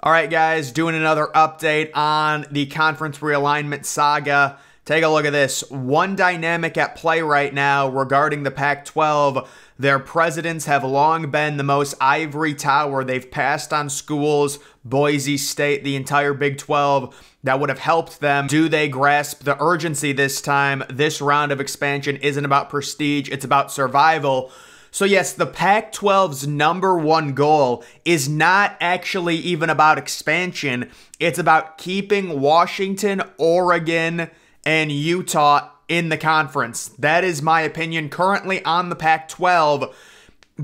All right, guys, doing another update on the conference realignment saga. Take a look at this. One dynamic at play right now regarding the Pac-12. Their presidents have long been the most ivory tower. They've passed on schools, Boise State, the entire Big 12, that would have helped them. Do they grasp the urgency this time? This round of expansion isn't about prestige, it's about survival. So yes, the Pac-12's #1 goal is not actually even about expansion. It's about keeping Washington, Oregon, and Utah in the conference. That is my opinion currently on the Pac-12,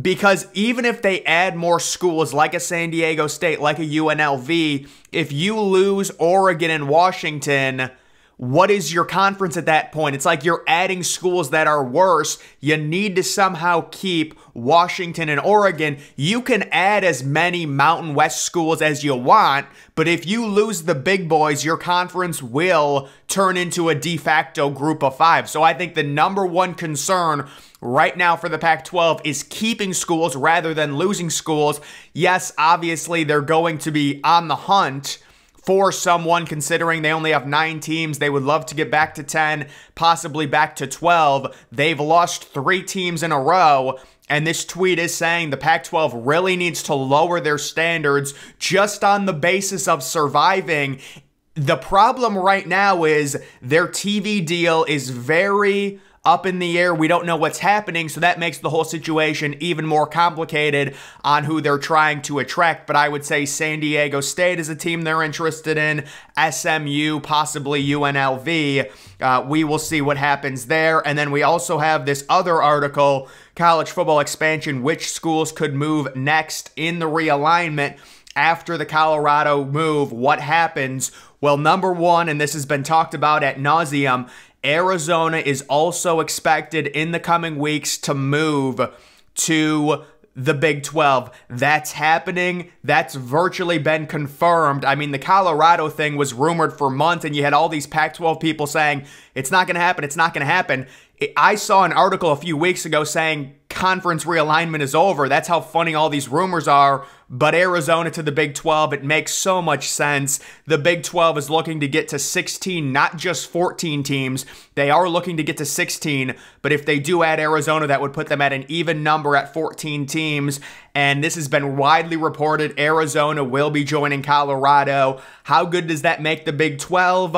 because even if they add more schools like a San Diego State, like a UNLV, if you lose Oregon and Washington, what is your conference at that point? It's like you're adding schools that are worse. You need to somehow keep Washington and Oregon. You can add as many Mountain West schools as you want, but if you lose the big boys, your conference will turn into a de facto group of 5. So I think the #1 concern right now for the Pac-12 is keeping schools rather than losing schools. Yes, obviously they're going to be on the hunt for someone, considering they only have 9 teams. They would love to get back to 10, possibly back to 12. They've lost 3 teams in a row, and this tweet is saying the Pac-12 really needs to lower their standards just on the basis of surviving. The problem right now is their TV deal is very up in the air. We don't know what's happening, so that makes the whole situation even more complicated on who they're trying to attract. But I would say San Diego State is a team they're interested in, SMU, possibly UNLV. We will see what happens there. And then we also have this other article, College Football Expansion, which schools could move next in the realignment after the Colorado move. What happens? Well, #1, and this has been talked about ad nauseum, Arizona is also expected in the coming weeks to move to the Big 12. That's happening. That's virtually been confirmed. I mean, the Colorado thing was rumored for months, and you had all these Pac-12 people saying, it's not going to happen, it's not going to happen. I saw an article a few weeks ago saying conference realignment is over. That's how funny all these rumors are. But Arizona to the Big 12, it makes so much sense. The Big 12 is looking to get to 16, not just 14 teams. They are looking to get to 16, but if they do add Arizona, that would put them at an even number at 14 teams. And this has been widely reported. Arizona will be joining Colorado. How good does that make the Big 12?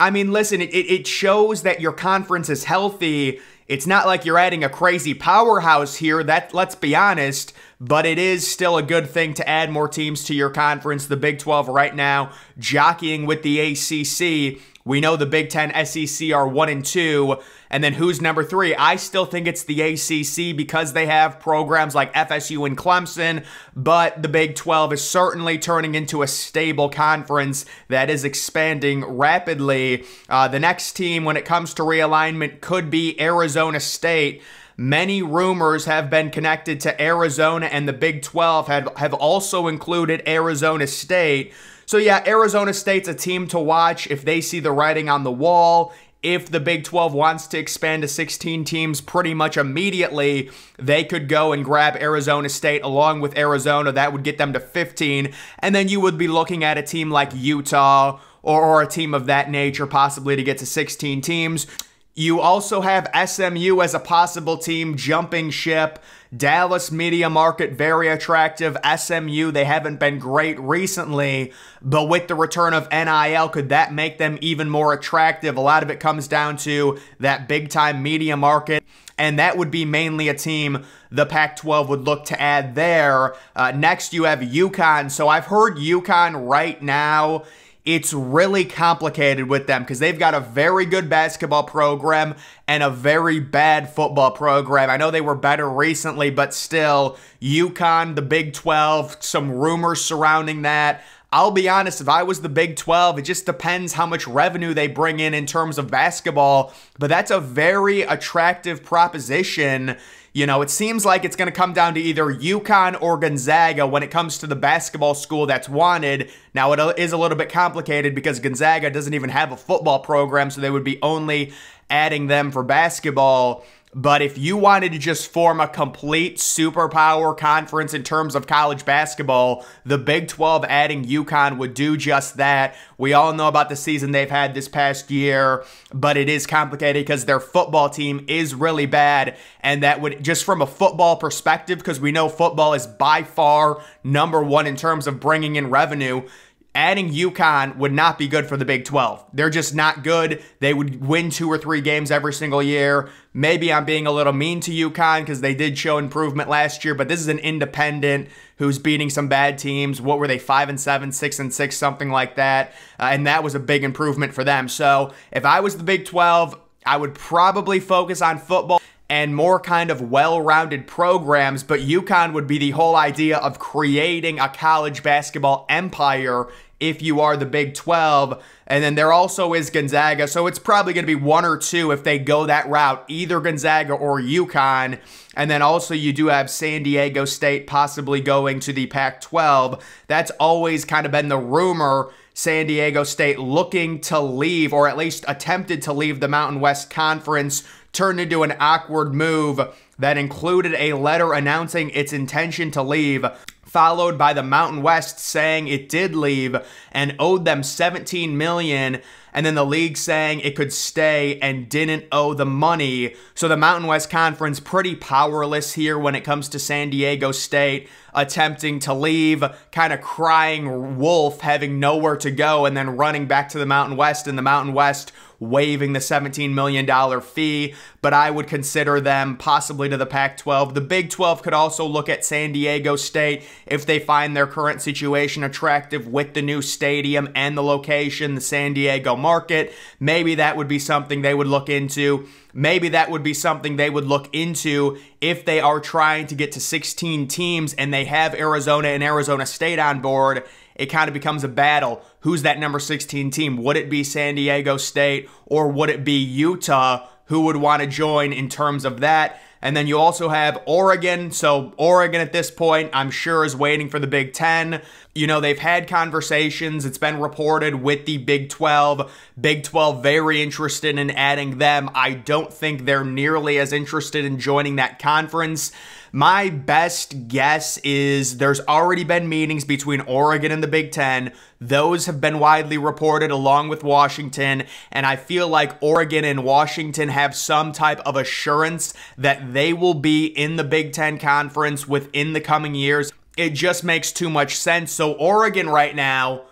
I mean, listen, it shows that your conference is healthy. It's not like you're adding a crazy powerhouse here, let's be honest, but it is still a good thing to add more teams to your conference. The Big 12 right now jockeying with the ACC. We know the Big 10, SEC are 1 and 2. And then who's #3? I still think it's the ACC because they have programs like FSU and Clemson, but the Big 12 is certainly turning into a stable conference that is expanding rapidly. The next team when it comes to realignment could be Arizona State. Many rumors have been connected to Arizona, and the Big 12 have also included Arizona State. So yeah, Arizona State's a team to watch if they see the writing on the wall. If the Big 12 wants to expand to 16 teams pretty much immediately, they could go and grab Arizona State along with Arizona. That would get them to 15. And then you would be looking at a team like Utah or a team of that nature possibly to get to 16 teams. You also have SMU as a possible team jumping ship. Dallas media market, very attractive. SMU, they haven't been great recently, but with the return of NIL, could that make them even more attractive? A lot of it comes down to that big-time media market, and that would be mainly a team the Pac-12 would look to add there. Next, you have UConn. So I've heard UConn right now, it's really complicated with them because they've got a very good basketball program and a very bad football program. I know they were better recently, but still, UConn, the Big 12, some rumors surrounding that. I'll be honest, if I was the Big 12, it just depends how much revenue they bring in terms of basketball, but that's a very attractive proposition. You know, it seems like it's going to come down to either UConn or Gonzaga when it comes to the basketball school that's wanted. Now, it is a little bit complicated because Gonzaga doesn't even have a football program, so they would be only adding them for basketball. But if you wanted to just form a complete superpower conference in terms of college basketball, the Big 12 adding UConn would do just that. We all know about the season they've had this past year, but it is complicated because their football team is really bad. And that would, just from a football perspective, because we know football is by far #1 in terms of bringing in revenue, adding UConn would not be good for the Big 12. They're just not good. They would win 2 or 3 games every single year. Maybe I'm being a little mean to UConn because they did show improvement last year, but this is an independent who's beating some bad teams. What were they, 5-7, 6-6, something like that? And that was a big improvement for them. So if I was the Big 12, I would probably focus on football and more kind of well-rounded programs, but UConn would be the whole idea of creating a college basketball empire if you are the Big 12. And then there also is Gonzaga, so it's probably going to be 1 or 2 if they go that route, either Gonzaga or UConn. And then also you do have San Diego State possibly going to the Pac-12. That's always kind of been the rumor. San Diego State looking to leave, or at least attempted to leave the Mountain West Conference, turned into an awkward move that included a letter announcing its intention to leave, followed by the Mountain West saying it did leave and owed them $17 million, and then the league saying it could stay and didn't owe the money. So the Mountain West Conference pretty powerless here when it comes to San Diego State attempting to leave, kind of crying wolf, having nowhere to go, and then running back to the Mountain West, and the Mountain West waiving the $17 million fee. But I would consider them possibly to the Pac-12. The Big 12 could also look at San Diego State if they find their current situation attractive with the new stadium and the location, the San Diego market. Maybe that would be something they would look into. Maybe that would be something they would look into if they are trying to get to 16 teams and they have Arizona and Arizona State on board. It kind of becomes a battle. Who's that number 16 team? Would it be San Diego State or would it be Utah? Who would want to join in terms of that? And then you also have Oregon. So Oregon at this point, I'm sure, is waiting for the Big 10. You know, they've had conversations. It's been reported with the Big 12. Big 12 very interested in adding them. I don't think they're nearly as interested in joining that conference. My best guess is there's already been meetings between Oregon and the Big 10. Those have been widely reported along with Washington, and I feel like Oregon and Washington have some type of assurance that they will be in the Big 10 conference within the coming years. It just makes too much sense. So Oregon right now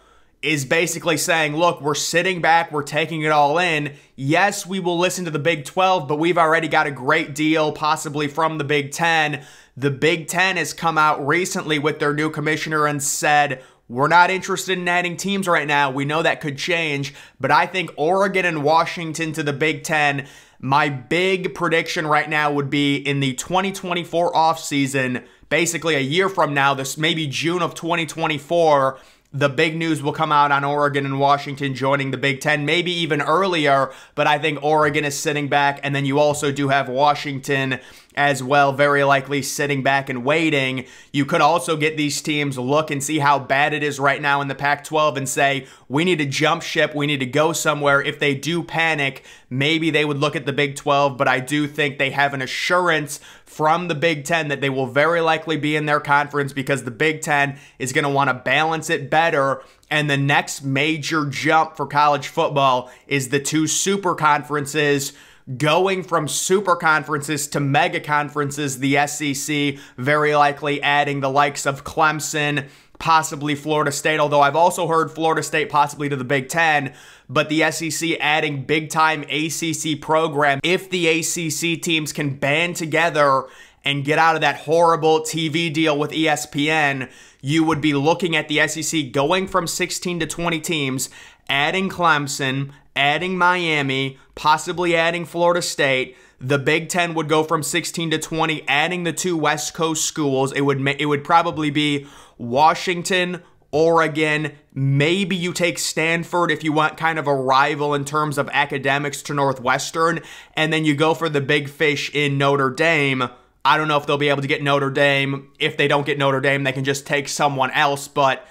is basically saying, look, we're sitting back, we're taking it all in. Yes, we will listen to the Big 12, but we've already got a great deal possibly from the Big 10. The Big 10 has come out recently with their new commissioner and said, we're not interested in adding teams right now. We know that could change, but I think Oregon and Washington to the Big 10, my big prediction right now would be in the 2024 offseason, basically a year from now, this maybe June of 2024, the big news will come out on Oregon and Washington joining the Big 10, maybe even earlier, but I think Oregon is sitting back, and then you also do have Washington as well, very likely sitting back and waiting. You could also get these teams look and see how bad it is right now in the Pac-12 and say, we need to jump ship, we need to go somewhere. If they do panic, maybe they would look at the Big 12, but I do think they have an assurance from the Big 10 that they will very likely be in their conference because the Big 10 is going to want to balance it better. And the next major jump for college football is the 2 super conferences. Going from super conferences to mega conferences, the SEC very likely adding the likes of Clemson, possibly Florida State, although I've also heard Florida State possibly to the Big 10, but the SEC adding big-time ACC program. If the ACC teams can band together and get out of that horrible TV deal with ESPN, you would be looking at the SEC going from 16 to 20 teams, adding Clemson, adding Miami, possibly adding Florida State. The Big 10 would go from 16 to 20, adding the 2 West Coast schools. It would probably be Washington, Oregon, maybe you take Stanford if you want kind of a rival in terms of academics to Northwestern, and then you go for the big fish in Notre Dame. I don't know if they'll be able to get Notre Dame. If they don't get Notre Dame, they can just take someone else, but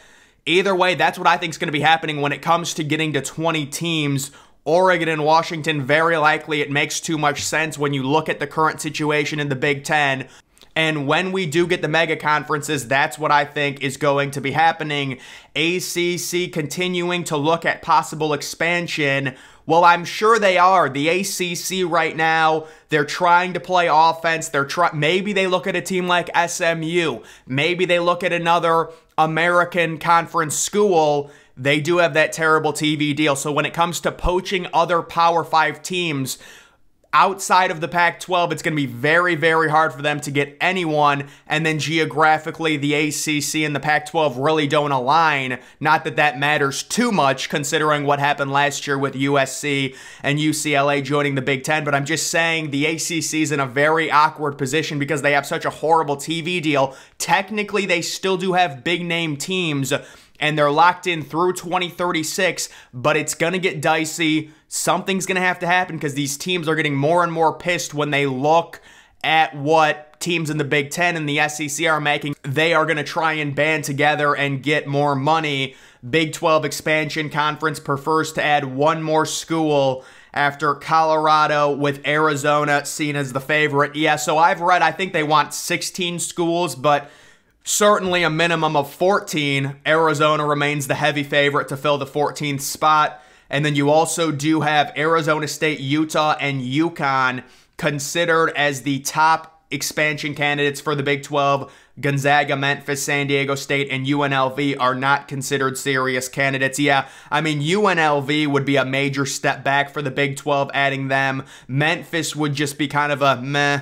either way, that's what I think is going to be happening when it comes to getting to 20 teams. Oregon and Washington, very likely it makes too much sense when you look at the current situation in the Big Ten. And when we do get the mega conferences, that's what I think is going to be happening. ACC continuing to look at possible expansion. Well, I'm sure they are. The ACC right now, they're trying to play offense. Maybe they look at a team like SMU. Maybe they look at another American Conference school. They do have that terrible TV deal. So when it comes to poaching other Power 5 teams outside of the Pac-12, it's going to be very, very hard for them to get anyone. And then geographically, the ACC and the Pac-12 really don't align. Not that that matters too much, considering what happened last year with USC and UCLA joining the Big Ten. But I'm just saying the ACC is in a very awkward position because they have such a horrible TV deal. Technically, they still do have big-name teams, and they're locked in through 2036, but it's going to get dicey. Something's going to have to happen because these teams are getting more and more pissed when they look at what teams in the Big Ten and the SEC are making. They are going to try and band together and get more money. Big 12 expansion conference prefers to add one more school after Colorado, with Arizona seen as the favorite. Yeah, so I've read, I think they want 16 schools, but certainly a minimum of 14. Arizona remains the heavy favorite to fill the 14th spot. And then you also do have Arizona State, Utah, and UConn considered as the top expansion candidates for the Big 12. Gonzaga, Memphis, San Diego State, and UNLV are not considered serious candidates. Yeah, I mean, UNLV would be a major step back for the Big 12, adding them. Memphis would just be kind of a meh.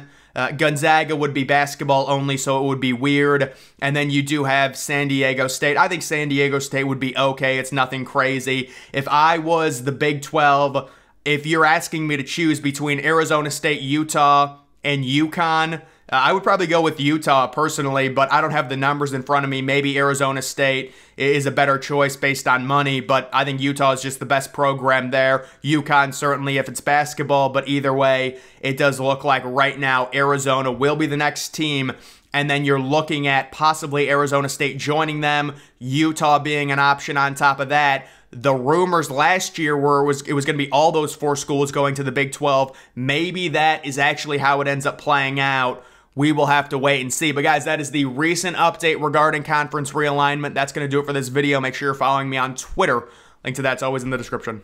Gonzaga would be basketball only, so it would be weird. And then you do have San Diego State. I think San Diego State would be okay. It's nothing crazy. If I was the Big 12, if you're asking me to choose between Arizona State, Utah, and UConn, I would probably go with Utah personally, but I don't have the numbers in front of me. Maybe Arizona State is a better choice based on money, but I think Utah is just the best program there. UConn certainly if it's basketball, but either way, it does look like right now Arizona will be the next team. And then you're looking at possibly Arizona State joining them, Utah being an option on top of that. The rumors last year were it was going to be all those 4 schools going to the Big 12. Maybe that is actually how it ends up playing out. We will have to wait and see. But guys, that is the recent update regarding conference realignment. That's going to do it for this video. Make sure you're following me on Twitter. Link to that's always in the description.